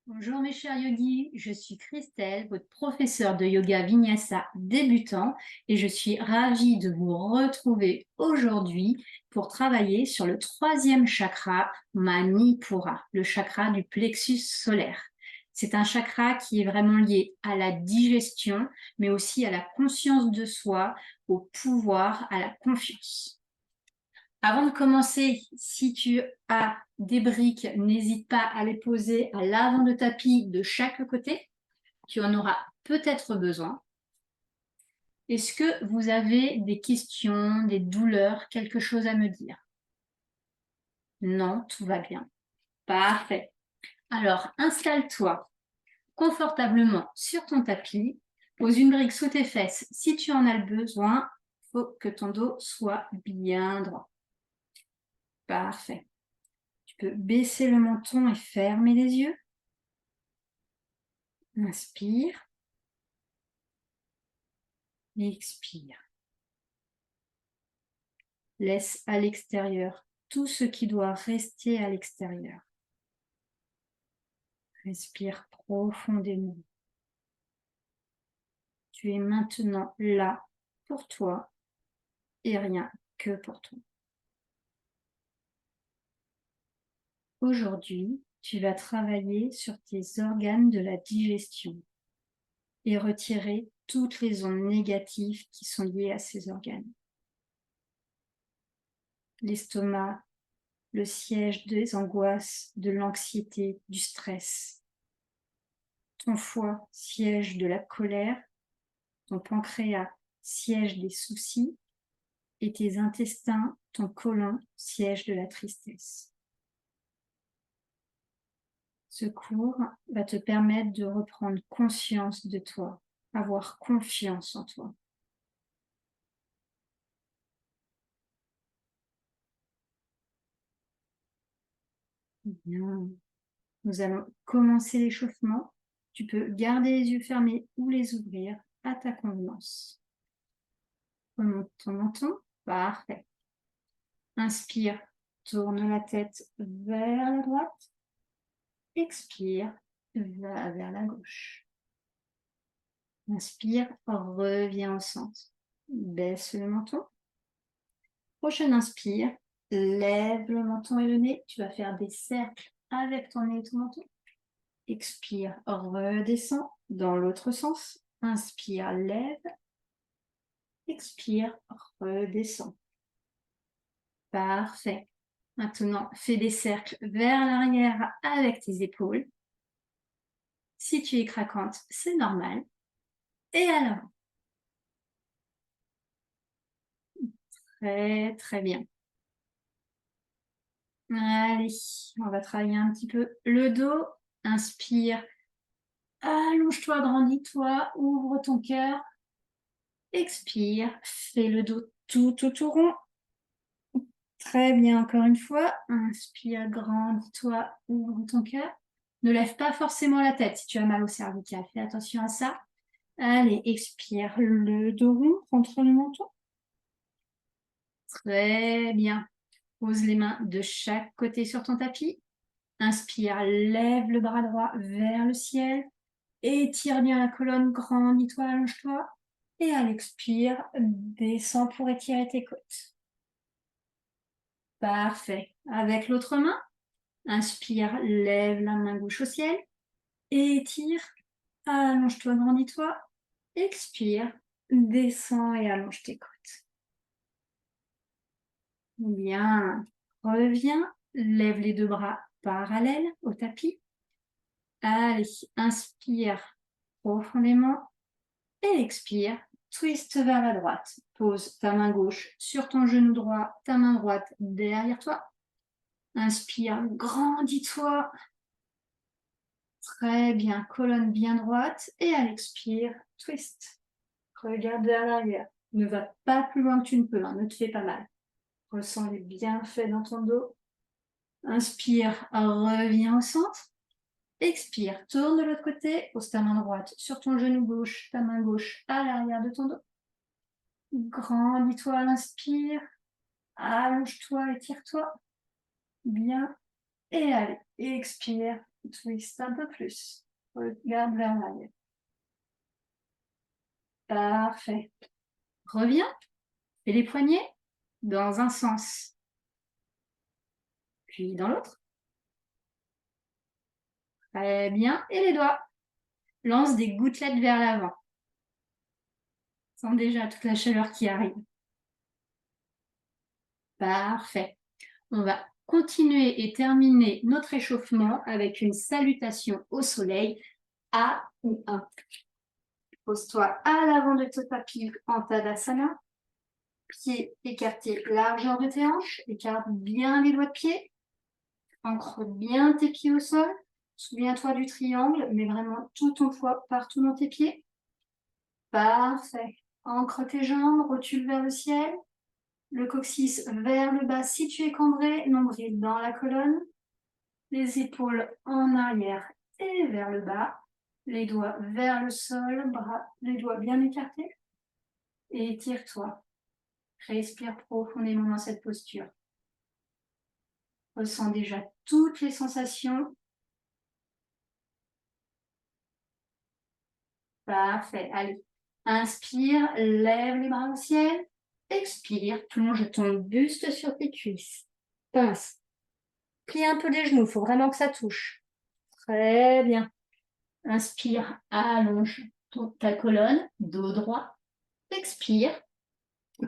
Bonjour mes chers yogis, je suis Christelle, votre professeure de yoga Vinyasa débutant et je suis ravie de vous retrouver aujourd'hui pour travailler sur le troisième chakra, Manipura, le chakra du plexus solaire. C'est un chakra qui est vraiment lié à la digestion, mais aussi à la conscience de soi, au pouvoir, à la confiance. Avant de commencer, si tu as des briques, n'hésite pas à les poser à l'avant de tapis de chaque côté. Tu en auras peut-être besoin. Est-ce que vous avez des questions, des douleurs, quelque chose à me dire? Non, tout va bien. Parfait. Alors, installe-toi confortablement sur ton tapis. Pose une brique sous tes fesses. Si tu en as le besoin, il faut que ton dos soit bien droit. Parfait. Tu peux baisser le menton et fermer les yeux. Inspire. Expire. Laisse à l'extérieur tout ce qui doit rester à l'extérieur. Respire profondément. Tu es maintenant là pour toi et rien que pour toi. Aujourd'hui, tu vas travailler sur tes organes de la digestion et retirer toutes les ondes négatives qui sont liées à ces organes. L'estomac, le siège des angoisses, de l'anxiété, du stress. Ton foie, siège de la colère. Ton pancréas, siège des soucis. Et tes intestins, ton côlon, siège de la tristesse. Ce cours va te permettre de reprendre conscience de toi, avoir confiance en toi. Bien. Nous allons commencer l'échauffement. Tu peux garder les yeux fermés ou les ouvrir à ta convenance. Remonte ton menton. Parfait. Inspire, tourne la tête vers la droite. Expire, va vers la gauche. Inspire, reviens au centre. Baisse le menton. Prochaine inspire, lève le menton et le nez. Tu vas faire des cercles avec ton nez et ton menton. Expire, redescends dans l'autre sens. Inspire, lève. Expire, redescends. Parfait. Maintenant, fais des cercles vers l'arrière avec tes épaules. Si tu es craquante, c'est normal. Et à l'avant. Très, très bien. Allez, on va travailler un petit peu le dos. Inspire. Allonge-toi, grandis-toi, ouvre ton cœur. Expire, fais le dos tout rond. Très bien, encore une fois. Inspire, grandis-toi, ouvre ton cœur. Ne lève pas forcément la tête si tu as mal au cervical. Fais attention à ça. Allez, expire, le dos rond contre le menton. Très bien. Pose les mains de chaque côté sur ton tapis. Inspire, lève le bras droit vers le ciel. Étire bien la colonne, grandis-toi, allonge-toi. Et à l'expire, descends pour étirer tes côtes. Parfait. Avec l'autre main, inspire, lève la main gauche au ciel. Étire, allonge-toi, grandis-toi. Expire, descends et allonge tes côtes. Bien. Reviens, lève les deux bras parallèles au tapis. Allez, inspire profondément et expire. Twist vers la droite. Pose ta main gauche sur ton genou droit, ta main droite derrière toi. Inspire, grandis-toi. Très bien, colonne bien droite. Et à l'expire, twist. Regarde vers l'arrière. Ne va pas plus loin que tu ne peux, hein, ne te fais pas mal. Ressens les bienfaits dans ton dos. Inspire, reviens au centre. Expire, tourne de l'autre côté, pose ta main droite sur ton genou gauche, ta main gauche à l'arrière de ton dos. Grandis-toi à l'inspire, allonge-toi, étire-toi. Bien. Et allez, expire, twist un peu plus. Regarde vers l'arrière. Parfait. Reviens. Et les poignets dans un sens. Puis dans l'autre. Très bien. Et les doigts. Lance des gouttelettes vers l'avant. Sens déjà toute la chaleur qui arrive. Parfait. On va continuer et terminer notre échauffement avec une salutation au soleil A ou 1. Pose-toi à l'avant de ton tapis en Tadasana. Pieds écartés, largeur de tes hanches. Écarte bien les doigts de pied. Ancre bien tes pieds au sol. Souviens-toi du triangle, mais vraiment tout ton poids partout dans tes pieds. Parfait. Ancre tes jambes, rotule vers le ciel. Le coccyx vers le bas si tu es cambré, nombril dans la colonne. Les épaules en arrière et vers le bas. Les doigts vers le sol, les doigts bien écartés. Et étire-toi. Respire profondément dans cette posture. Ressens déjà toutes les sensations. Parfait. Allez. Inspire, lève les bras au ciel. Expire, plonge ton buste sur tes cuisses. Pince. Plie un peu les genoux, il faut vraiment que ça touche. Très bien. Inspire, allonge ta colonne, dos droit. Expire,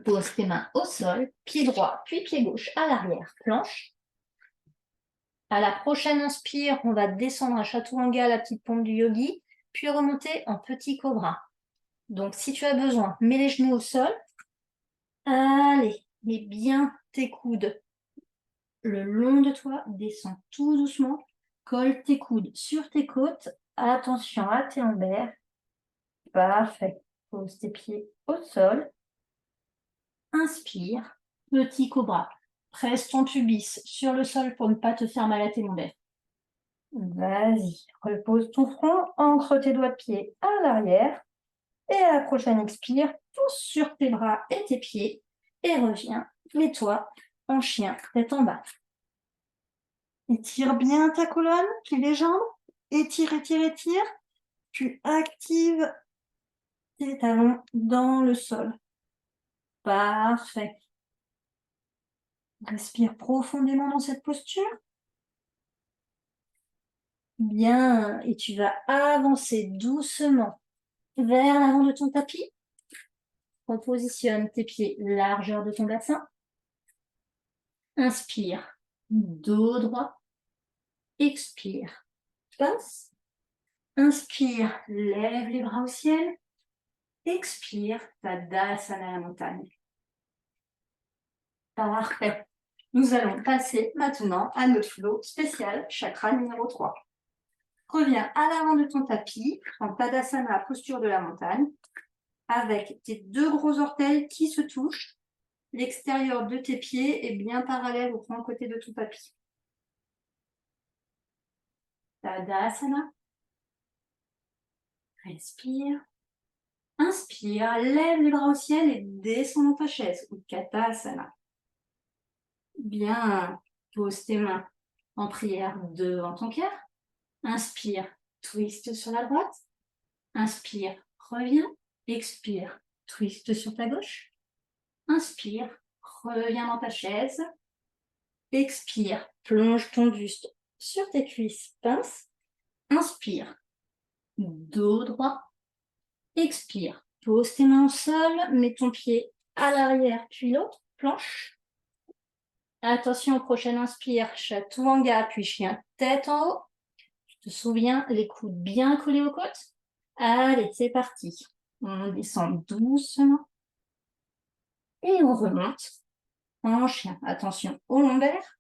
pose tes mains au sol, pied droit, puis pied gauche à l'arrière. Planche. À la prochaine inspire, on va descendre à chaturanga, la petite pompe du yogi, puis remonter en petit cobra. Donc, si tu as besoin, mets les genoux au sol. Allez, mets bien tes coudes le long de toi, descends tout doucement, colle tes coudes sur tes côtes, attention à tes lombaires. Parfait. Pose tes pieds au sol. Inspire, petit cobra. Presse ton pubis sur le sol pour ne pas te faire mal à tes lombaires. Vas-y, repose ton front, ancre tes doigts de pied à l'arrière. Et à la prochaine expire, pousse sur tes bras et tes pieds. Et reviens, mets-toi en chien, tête en bas. Étire bien ta colonne, plie les jambes. Étire, étire, étire. Tu actives tes talons dans le sol. Parfait. Respire profondément dans cette posture. Bien. Et tu vas avancer doucement vers l'avant de ton tapis. Repositionne tes pieds largeur de ton bassin. Inspire, dos droit. Expire, passe. Inspire, lève les bras au ciel. Expire, Tadasana à la montagne. Parfait. Nous allons passer maintenant à notre flow spécial chakra numéro 3. Reviens à l'avant de ton tapis en Tadasana, posture de la montagne, avec tes deux gros orteils qui se touchent. L'extérieur de tes pieds est bien parallèle au point côté de ton tapis. Tadasana. Respire. Inspire, lève les bras au ciel et descends dans ta chaise, Utkatasana. Bien, pose tes mains en prière devant ton cœur. Inspire, twist sur la droite. Inspire, reviens. Expire, twist sur ta gauche. Inspire, reviens dans ta chaise. Expire, plonge ton buste sur tes cuisses, pince. Inspire, dos droit. Expire, pose tes mains au sol, mets ton pied à l'arrière, puis l'autre, planche. Attention, prochaine inspire, chaturanga, puis chien tête en haut. Tu te souviens, les coudes bien collés aux côtes. Allez, c'est parti. On descend doucement. Et on remonte en chien. Attention au lombaire.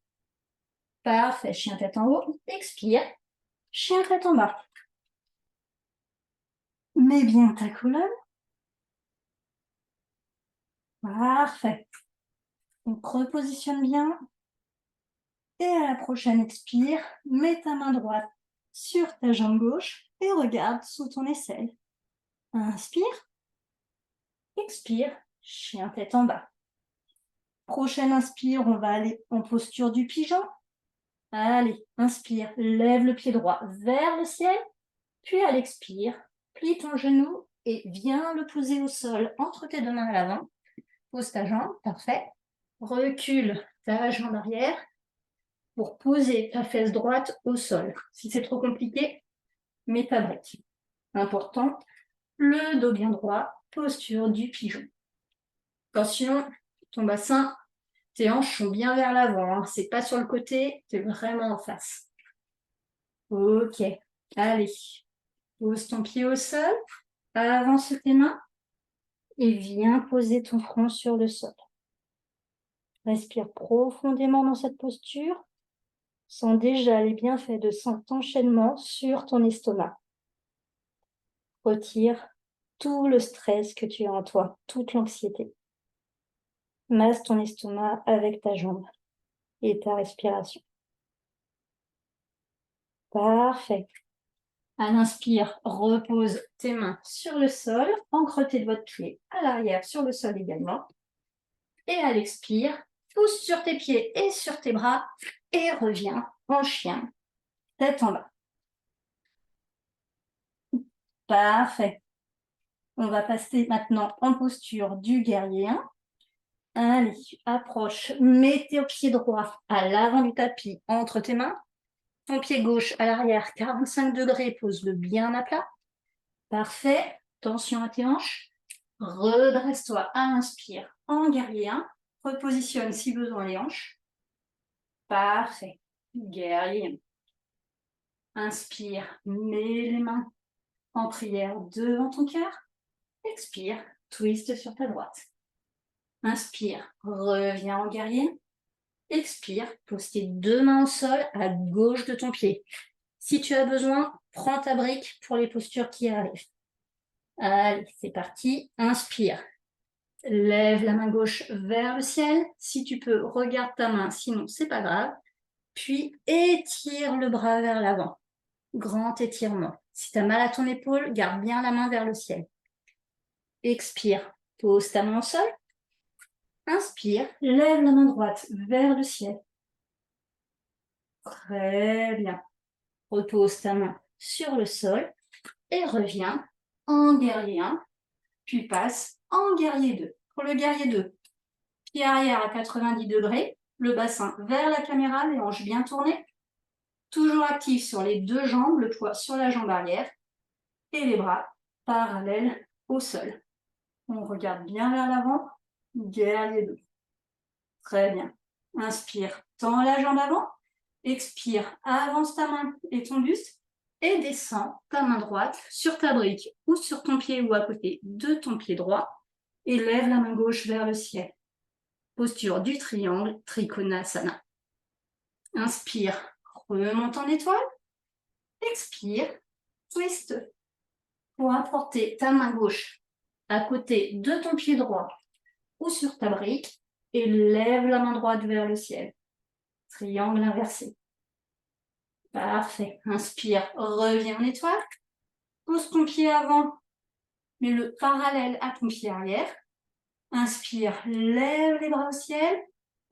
Parfait, chien tête en haut. Expire, chien tête en bas. Mets bien ta colonne. Parfait. Donc, repositionne bien. Et à la prochaine expire, mets ta main droite sur ta jambe gauche et regarde sous ton aisselle. Inspire. Expire, chien tête en bas. Prochaine inspire, on va aller en posture du pigeon. Allez, inspire, lève le pied droit vers le ciel, puis à l'expire, plie ton genou et viens le poser au sol entre tes deux mains à l'avant. Pose ta jambe, parfait. Recule ta jambe arrière pour poser ta fesse droite au sol. Si c'est trop compliqué, mets ta brique. Important, le dos bien droit, posture du pigeon. Attention, ton bassin, tes hanches sont bien vers l'avant, hein. C'est pas sur le côté, c'est vraiment en face. Ok, allez, pose ton pied au sol, avance tes mains et viens poser ton front sur le sol. Respire profondément dans cette posture. Sens déjà les bienfaits de cet enchaînement sur ton estomac. Retire tout le stress que tu as en toi, toute l'anxiété. Masse ton estomac avec ta jambe et ta respiration. Parfait. À l'inspire, repose tes mains sur le sol, ancre tes doigts de pied à l'arrière sur le sol également. Et à l'expire, pousse sur tes pieds et sur tes bras et reviens en chien, tête en bas. Parfait. On va passer maintenant en posture du guerrier 1. Allez, approche, mets tes pieds droits à l'avant du tapis entre tes mains. Ton pied gauche à l'arrière, 45 degrés, pose-le bien à plat. Parfait. Tension à tes hanches. Redresse-toi à l'inspire en guerrier 1. Repositionne si besoin les hanches. Parfait. Guerrier 1. Inspire, mets les mains en prière devant ton cœur. Expire, twist sur ta droite. Inspire, reviens en guerrier. Expire, pose tes deux mains au sol à gauche de ton pied. Si tu as besoin, prends ta brique pour les postures qui arrivent. Allez, c'est parti. Inspire. Lève la main gauche vers le ciel. Si tu peux, regarde ta main, sinon c'est pas grave. Puis étire le bras vers l'avant. Grand étirement. Si tu as mal à ton épaule, garde bien la main vers le ciel. Expire. Pose ta main au sol. Inspire. Lève la main droite vers le ciel. Très bien. Repose ta main sur le sol et reviens en guerrier 1, puis passe en guerrier 2. Pour le guerrier 2, pied arrière à 90 degrés, le bassin vers la caméra, les hanches bien tournées, toujours actif sur les deux jambes, le poids sur la jambe arrière et les bras parallèles au sol. On regarde bien vers l'avant, guerrier 2. Très bien. Inspire, tends la jambe avant. Expire, avance ta main et ton buste et descends ta main droite sur ta brique ou sur ton pied ou à côté de ton pied droit et lève la main gauche vers le ciel. Posture du triangle, Trikonasana. Inspire, remonte en étoile. Expire, twist pour apporter ta main gauche à côté de ton pied droit ou sur ta brique et lève la main droite vers le ciel. Triangle inversé. Parfait. Inspire, reviens en étoile. Pose ton pied avant, mets-le parallèle à ton pied arrière. Inspire, lève les bras au ciel.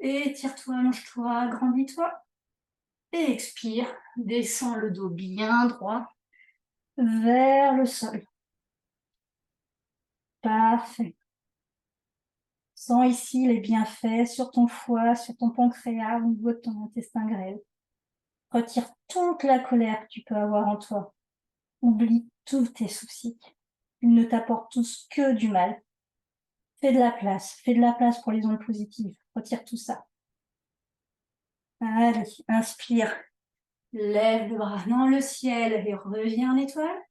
Étire-toi, allonge-toi, agrandis-toi. Et expire, descends le dos bien droit vers le sol. Parfait. Sens ici les bienfaits sur ton foie, sur ton pancréas, au niveau de ton intestin grêle. Retire toute la colère que tu peux avoir en toi. Oublie tous tes soucis. Ils ne t'apportent tous que du mal. Fais de la place pour les ondes positives. Retire tout ça. Allez, inspire. Lève le bras dans le ciel et reviens en étoile.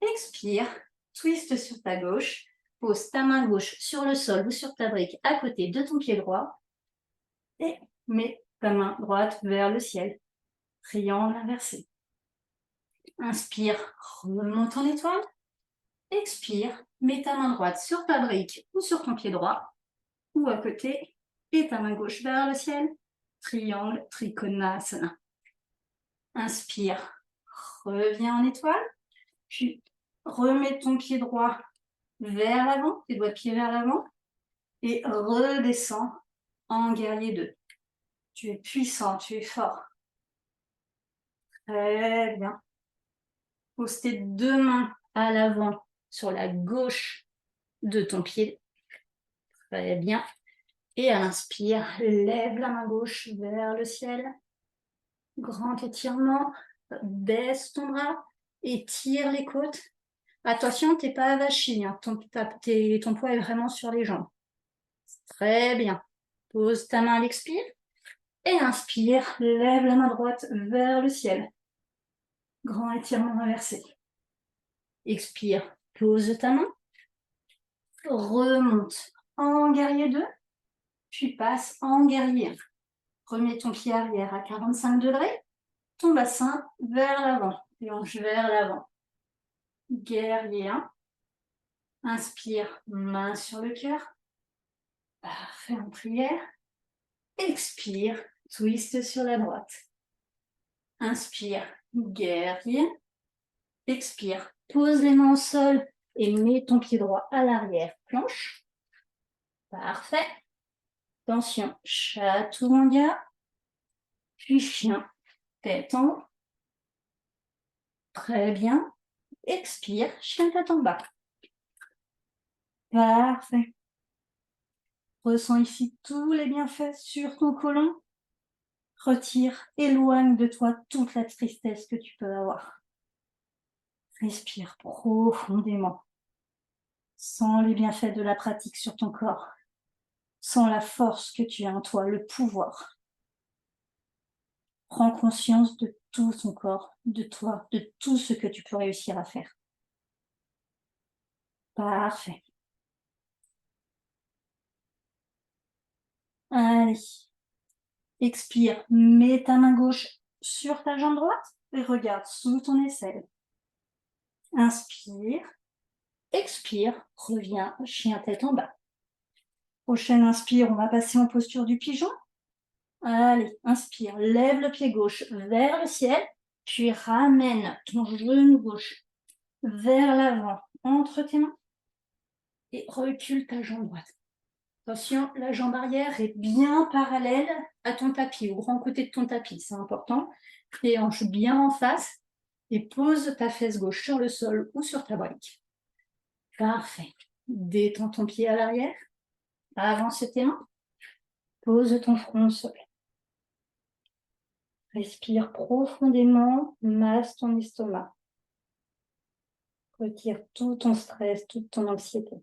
Expire. Twist sur ta gauche. Pose ta main gauche sur le sol ou sur ta brique à côté de ton pied droit. Et mets ta main droite vers le ciel. Triangle inversé. Inspire, remonte en étoile. Expire, mets ta main droite sur ta brique ou sur ton pied droit ou à côté et ta main gauche vers le ciel. Triangle, Trikonasana. Inspire, reviens en étoile. Puis remets ton pied droit vers l'avant, tes doigts de pied vers l'avant et redescends en guerrier 2. Tu es puissant, tu es fort. Très bien. Pose tes deux mains à l'avant sur la gauche de ton pied. Très bien. Et à l'inspire, lève la main gauche vers le ciel. Grand étirement. Baisse ton bras. Étire les côtes. Attention, tu n'es pas avachi. Hein. Ton poids est vraiment sur les jambes. Très bien. Pose ta main à l'expire. Et inspire, lève la main droite vers le ciel. Grand étirement inversé. Expire, pose ta main. Remonte en guerrier 2, puis passe en guerrier 1. Remets ton pied arrière à 45 degrés, ton bassin vers l'avant, les hanches vers l'avant. Guerrier 1. Inspire, main sur le cœur. Parfait en prière. Expire, twist sur la droite. Inspire, guerrier. Expire, pose les mains au sol et mets ton pied droit à l'arrière. Planche. Parfait. Attention, chaturanga. Puis chien, tête en haut. Très bien. Expire, chien tête en bas. Parfait. Ressens ici tous les bienfaits sur ton côlon. Retire, éloigne de toi toute la tristesse que tu peux avoir. Respire profondément. Sens les bienfaits de la pratique sur ton corps. Sens la force que tu as en toi, le pouvoir. Prends conscience de tout ton corps, de toi, de tout ce que tu peux réussir à faire. Parfait. Allez. Expire, mets ta main gauche sur ta jambe droite et regarde sous ton aisselle. Inspire, expire, reviens, chien tête en bas. Prochaine inspire, on va passer en posture du pigeon. Allez, inspire, lève le pied gauche vers le ciel, puis ramène ton genou gauche vers l'avant entre tes mains et recule ta jambe droite. Attention, la jambe arrière est bien parallèle à ton tapis, au grand côté de ton tapis, c'est important. Les hanches bien en face et pose ta fesse gauche sur le sol ou sur ta brique. Parfait. Détends ton pied à l'arrière, avance tes mains, pose ton front au sol. Respire profondément, masse ton estomac. Retire tout ton stress, toute ton anxiété.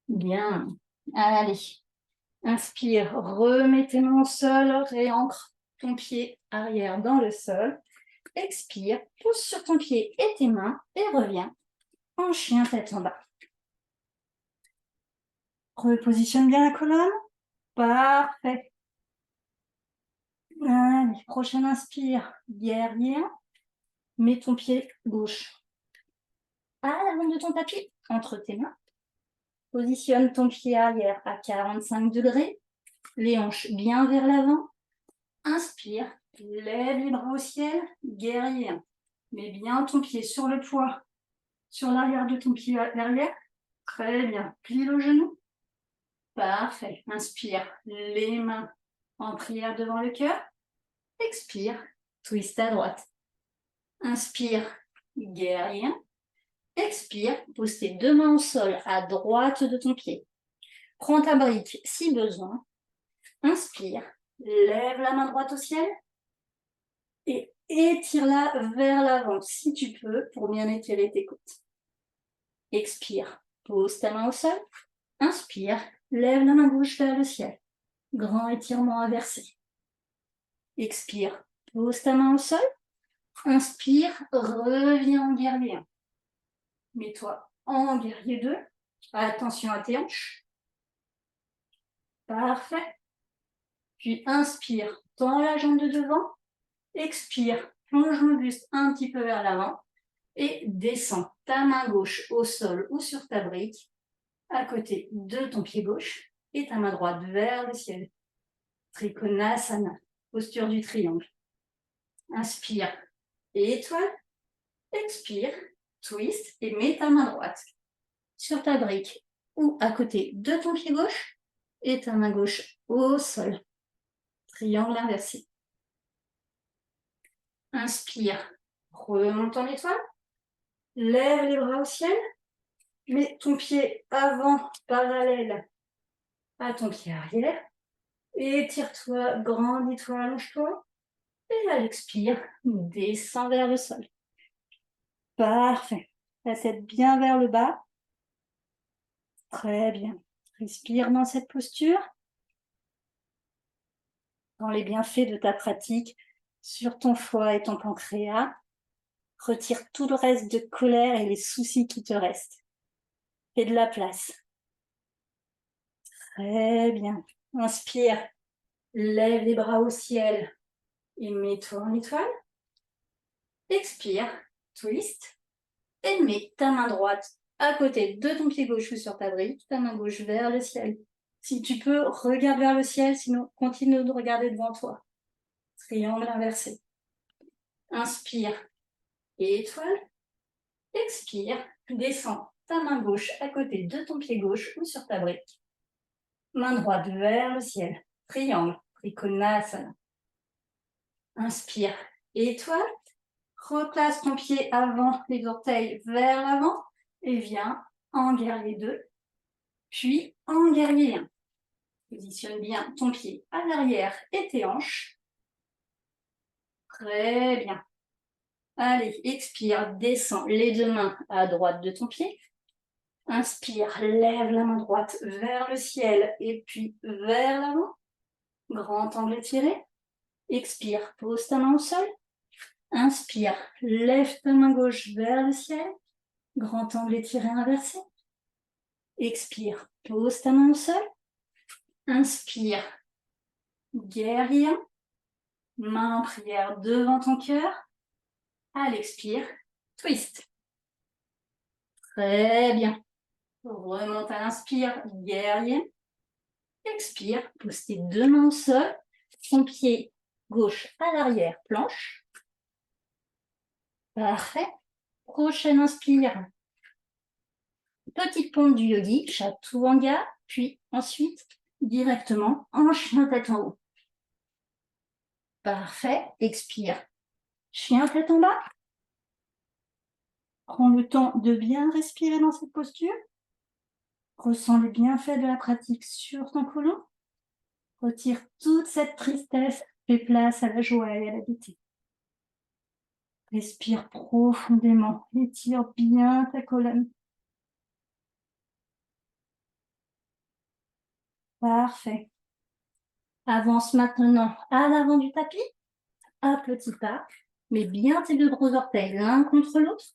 Bien. Allez. Inspire, remets tes mains au sol, réancre ton pied arrière dans le sol. Expire, pousse sur ton pied et tes mains et reviens en chien tête en bas. Repositionne bien la colonne. Parfait. Allez, prochaine inspire, guerrier. Mets ton pied gauche à l'avant de ton tapis, entre tes mains. Positionne ton pied arrière à 45 degrés, les hanches bien vers l'avant. Inspire, lève les bras au ciel, guerrier 1. Mets bien ton pied sur le poids, sur l'arrière de ton pied derrière. Très bien, plie le genou. Parfait. Inspire, les mains en prière devant le cœur. Expire, twist à droite. Inspire, guerrier 1. Expire, pose tes deux mains au sol à droite de ton pied. Prends ta brique si besoin. Inspire, lève la main droite au ciel et étire-la vers l'avant si tu peux pour bien étirer tes côtes. Expire, pose ta main au sol. Inspire, lève la main gauche vers le ciel. Grand étirement inversé. Expire, pose ta main au sol. Inspire, reviens en guerrier 1. Mets-toi en guerrier 2. Attention à tes hanches. Parfait. Puis inspire, tends la jambe de devant. Expire, plonge le buste un petit peu vers l'avant. Et descends ta main gauche au sol ou sur ta brique, à côté de ton pied gauche, et ta main droite vers le ciel. Trikonasana, posture du triangle. Inspire, étoile. Expire, twist, et mets ta main droite sur ta brique ou à côté de ton pied gauche et ta main gauche au sol. Triangle inversé. Inspire, remonte en étoile. Lève les bras au ciel. Mets ton pied avant parallèle à ton pied arrière. Étire-toi, grandis-toi, allonge-toi. Et à l'expire, descends vers le sol. Parfait. La tête bien vers le bas. Très bien. Respire dans cette posture. Dans les bienfaits de ta pratique sur ton foie et ton pancréas. Retire tout le reste de colère et les soucis qui te restent. Fais de la place. Très bien. Inspire. Lève les bras au ciel et mets-toi en étoile. Expire. Twist. Et mets ta main droite à côté de ton pied gauche ou sur ta brique, ta main gauche vers le ciel. Si tu peux, regarde vers le ciel, sinon continue de regarder devant toi. Triangle inversé. Inspire. Étoile. Expire. Descends ta main gauche à côté de ton pied gauche ou sur ta brique. Main droite vers le ciel. Triangle. Trikonasana. Inspire. Étoile. Replace ton pied avant les orteils vers l'avant et viens en guerrier 2, puis en guerrier 1. Positionne bien ton pied à l'arrière et tes hanches. Très bien. Allez, expire, descends les deux mains à droite de ton pied. Inspire, lève la main droite vers le ciel et puis vers l'avant. Grand angle étiré. Expire, pose ta main au sol. Inspire, lève ta main gauche vers le ciel. Grand angle étiré inversé. Expire, pose ta main au sol. Inspire, guerrier 1. Main en prière devant ton cœur. À l'expire, twist. Très bien. Remonte à l'inspire, guerrier. Expire, pose tes deux mains au sol. Ton pied gauche à l'arrière, planche. Parfait. Prochaine inspire. Petite pompe du yogi, chaturanga, puis ensuite directement en chien tête en haut. Parfait. Expire. Chien tête en bas. Prends le temps de bien respirer dans cette posture. Ressens les bienfaits de la pratique sur ton côlon. Retire toute cette tristesse. Fais place à la joie et à la gaieté. Respire profondément. Étire bien ta colonne. Parfait. Avance maintenant à l'avant du tapis. À petits pas. Mets bien tes deux gros orteils l'un contre l'autre.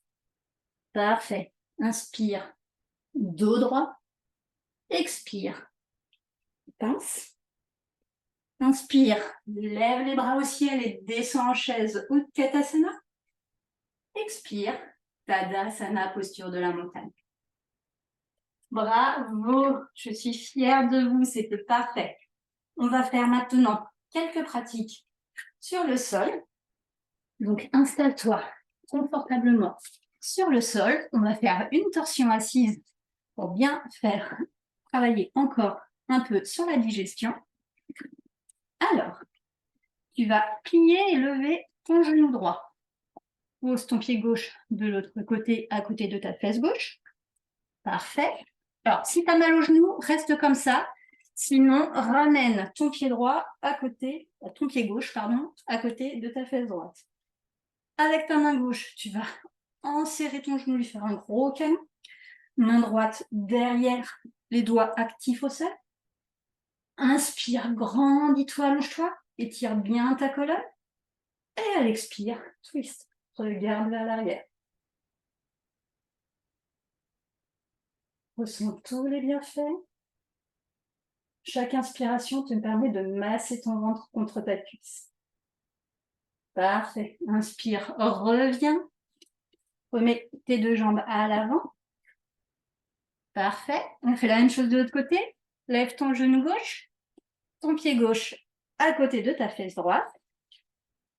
Parfait. Inspire. Dos droit. Expire. Pince. Inspire. Lève les bras au ciel et descends en chaise Utkatasana. Expire. Tadasana, posture de la montagne. Bravo, je suis fière de vous, c'était parfait. On va faire maintenant quelques pratiques sur le sol. Donc, installe-toi confortablement sur le sol. On va faire une torsion assise pour bien faire travailler encore un peu sur la digestion. Alors, tu vas plier et lever ton genou droit. Pose ton pied gauche de l'autre côté, à côté de ta fesse gauche. Parfait. Alors, si tu as mal au genou, reste comme ça. Sinon, ramène ton pied droit à côté, ton pied gauche, pardon, à côté de ta fesse droite. Avec ta main gauche, tu vas enserrer ton genou, lui faire un gros câlin. Main droite derrière, les doigts actifs au sol. Inspire, grandis-toi, allonge-toi, étire bien ta colonne. Et à l'expire, twist. Regarde vers l'arrière. Ressens tous les bienfaits. Chaque inspiration te permet de masser ton ventre contre ta cuisse. Parfait. Inspire, reviens. Remets tes deux jambes à l'avant. Parfait. On fait la même chose de l'autre côté. Lève ton genou gauche, ton pied gauche à côté de ta fesse droite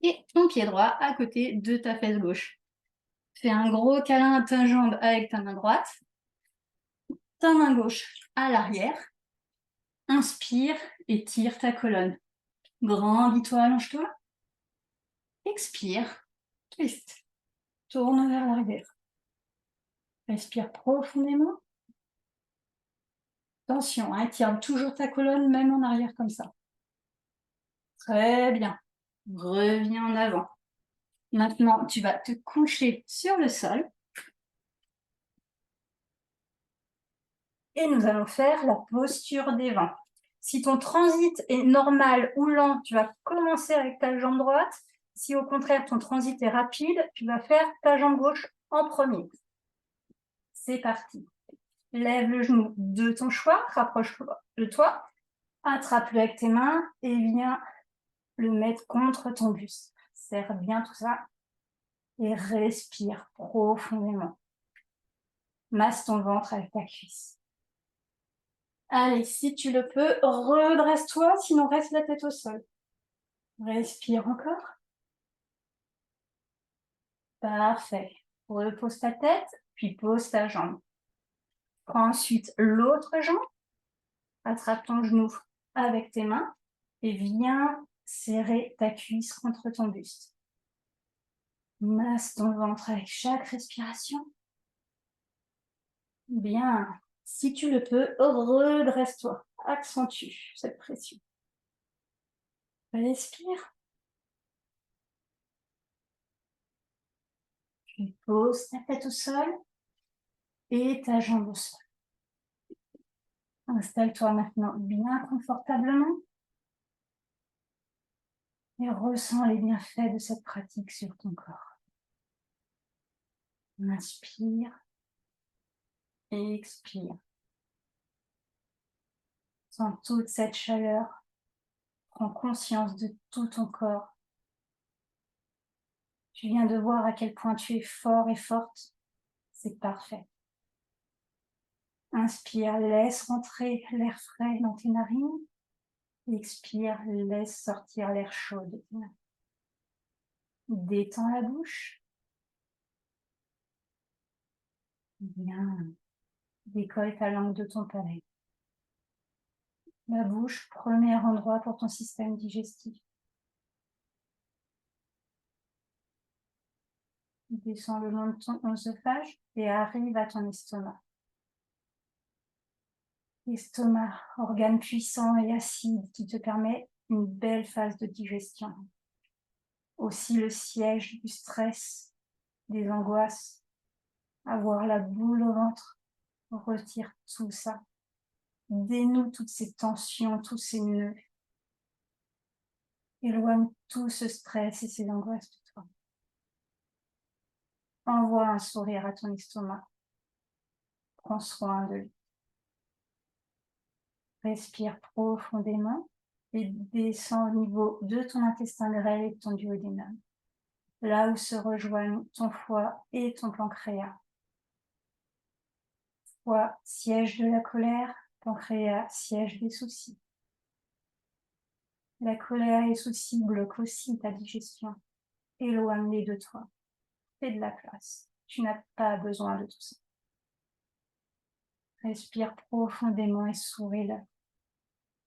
et ton pied droit à côté de ta fesse gauche. Fais un gros câlin à ta jambe avec ta main droite. ta main gauche à l'arrière. Inspire, étire ta colonne. Grandis-toi, allonge-toi. Expire, twist. Tourne vers l'arrière. Respire profondément. Attention, étire toujours ta colonne, même en arrière comme ça. Très bien. Reviens en avant. Maintenant, tu vas te coucher sur le sol. Et nous allons faire la posture des vents. Si ton transit est normal ou lent, tu vas commencer avec ta jambe droite. Si au contraire, ton transit est rapide, tu vas faire ta jambe gauche en premier. C'est parti. Lève le genou de ton choix, rapproche-le de toi, attrape-le avec tes mains et viens le mettre contre ton buste. Serre bien tout ça et respire profondément. Masse ton ventre avec ta cuisse. Allez, si tu le peux, redresse-toi, sinon reste la tête au sol. Respire encore. Parfait. Repose ta tête, puis pose ta jambe. Prends ensuite l'autre jambe. Attrape ton genou avec tes mains et viens serrer ta cuisse contre ton buste. Masse ton ventre avec chaque respiration. Bien. Si tu le peux, redresse-toi. Accentue cette pression. Respire. Puis pose ta tête au sol et ta jambe au sol. Installe-toi maintenant bien confortablement et ressens les bienfaits de cette pratique sur ton corps. Inspire, expire. Sens toute cette chaleur. Prends conscience de tout ton corps. Tu viens de voir à quel point tu es fort et forte. C'est parfait. Inspire, laisse rentrer l'air frais dans tes narines. Expire, laisse sortir l'air chaud de tes narines. Détends la bouche. Bien. Décolle ta langue de ton palais. La bouche, premier endroit pour ton système digestif. Descends le long de ton œsophage et arrive à ton estomac. L'estomac, organe puissant et acide qui te permet une belle phase de digestion. Aussi le siège du stress, des angoisses, avoir la boule au ventre, retire tout ça. Dénoue toutes ces tensions, tous ces nœuds. Éloigne tout ce stress et ces angoisses de toi. Envoie un sourire à ton estomac. Prends soin de lui. Respire profondément et descends au niveau de ton intestin grêle et de ton duodénum, là où se rejoignent ton foie et ton pancréas. Foie, siège de la colère, pancréas, siège des soucis. La colère et les soucis bloquent aussi ta digestion. Éloigne-les de toi. Fais de la place. Tu n'as pas besoin de tout ça. Respire profondément et souris-le.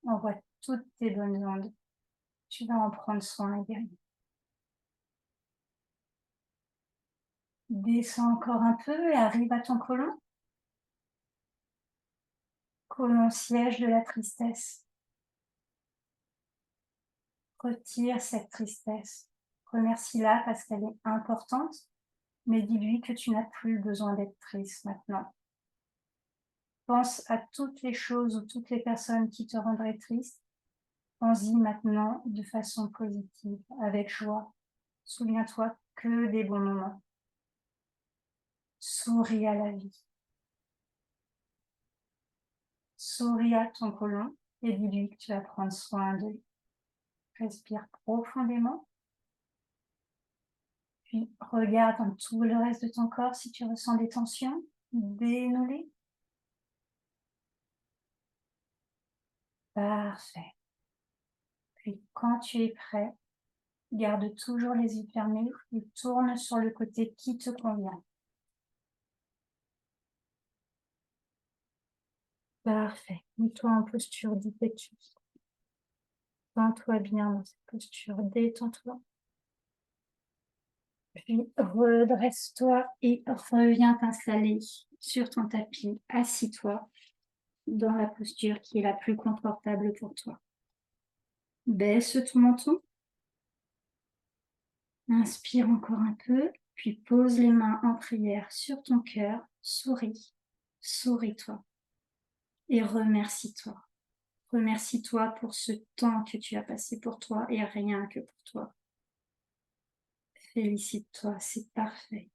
Envoie toutes tes bonnes ondes. Tu vas en prendre soin derrière. Descends encore un peu et arrive à ton côlon. Côlon, siège de la tristesse. Retire cette tristesse. Remercie-la parce qu'elle est importante, mais dis-lui que tu n'as plus besoin d'être triste maintenant. Pense à toutes les choses ou toutes les personnes qui te rendraient triste. Pense-y maintenant de façon positive, avec joie. Souviens-toi que des bons moments. Souris à la vie. Souris à ton côlon et dis-lui que tu vas prendre soin de lui. Respire profondément. Puis regarde dans tout le reste de ton corps si tu ressens des tensions. Dénoue-les. Parfait. Puis quand tu es prêt, garde toujours les yeux fermés et tourne sur le côté qui te convient. Parfait. Mets-toi en posture d'hypothyse. Tends-toi bien dans cette posture. Détends-toi. Puis redresse-toi et reviens t'installer sur ton tapis. Assis-toi dans la posture qui est la plus confortable pour toi. Baisse ton menton. Inspire encore un peu, puis pose les mains en prière sur ton cœur. Souris. Souris-toi. Et remercie-toi. Remercie-toi pour ce temps que tu as passé pour toi et rien que pour toi. Félicite-toi, c'est parfait.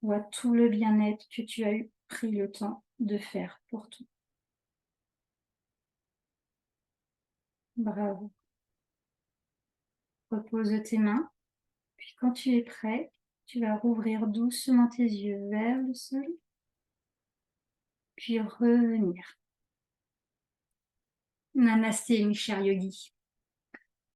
Vois tout le bien-être que tu as pris le temps de faire pour toi. Bravo. Repose tes mains, puis quand tu es prêt, tu vas rouvrir doucement tes yeux vers le sol, puis revenir. Namasté, mes chers yogis.